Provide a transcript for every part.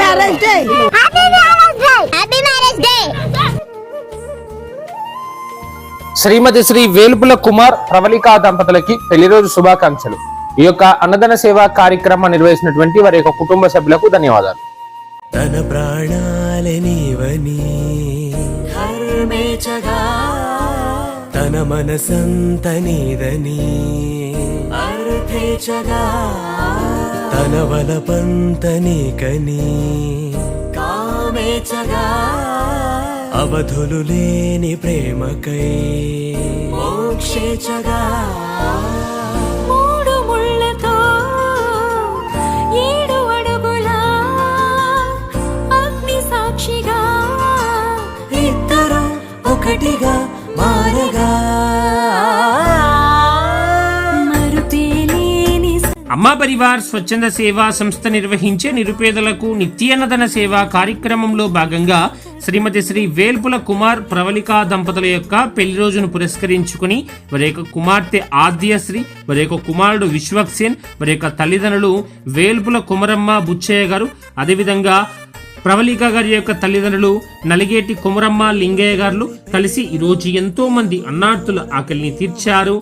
Marriage day. Shrimati Shri Velpula Kumar Pravalika దంపతులకి పెళ్లి రోజు శుభాకాంక్షలు. ఈ యొక్క అన్నదాన సేవా కార్యక్రమం నిర్వహించినటువంటి వారి యొక్క కుటుంబ సభ్యులకు ధన్యవాదాలు. తన ప్రాణాలనివని హర్మేచగా తన మనసంత నీదని అర్థేచగా తన వలపంత నీకని కామేచగా అవధులు లేని ప్రేమకై మోక్షేచగా మూడు ముళ్ళతో 7 అడుగుల అగ్ని సాక్షిగా ఇద్దరు ఒకటిగా మారగా మరుపేలేని అమ్మా పరివార్ స్వచ్ఛంద సేవా సంస్థ నిర్వహించే నిరుపేదలకు నిత్యాన్నదాన సేవా కార్యక్రమంలో భాగంగా శ్రీమతి శ్రీ వేల్పుల కుమార్ ప్రవళికా దంపతుల యొక్క పెళ్లి రోజును పురస్కరించుకుని వారి యొక్క కుమార్తె ఆద్యశ్రీ, వారి యొక్క కుమారుడు విశ్వక్సేన్, వారి యొక్క తల్లిదండ్రులు వేల్పుల కుమరమ్మ బుచ్చయ్య గారు, అదేవిధంగా ప్రవళిక గారి యొక్క తల్లిదండ్రులు నలిగేటి కుమరమ్మ లింగయ్య గారు కలిసి ఈరోజు ఎంతో మంది అన్నార్థుల ఆకలిని తీర్చారు.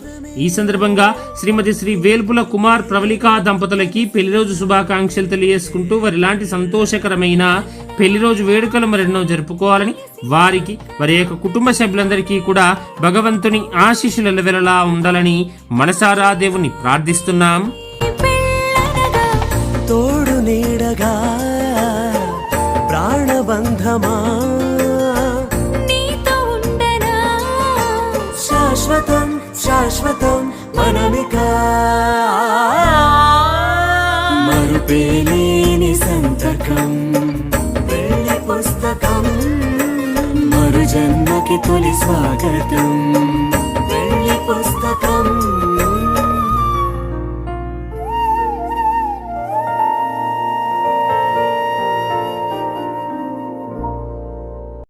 ఈ సందర్భంగా శ్రీమతి శ్రీ వేల్పుల కుమార్ ప్రవళికా దంపతులకి పెళ్లి రోజు శుభాకాంక్షలు తెలియజేసుకుంటూ వారి లాంటి సంతోషకరమైన పెళ్లి రోజు వేడుకలు మరెన్నో జరుపుకోవాలని, వారికి వారి యొక్క కుటుంబ సభ్యులందరికీ కూడా భగవంతుని ఆశీస్సులు ఎల్లవెల్లలా ఉండాలని మనసారా దేవుని ప్రార్థిస్తున్నాం. తోడు నీడగా ప్రాణబంధమా నీతో ఉండనా శాశ్వతం శాశ్వతం మనమిక మరుపేలేని సంతకం పెళ్లి పుస్తకం మరు జన్మకి తొలి స్వాగతం పెళ్లి పుస్తకం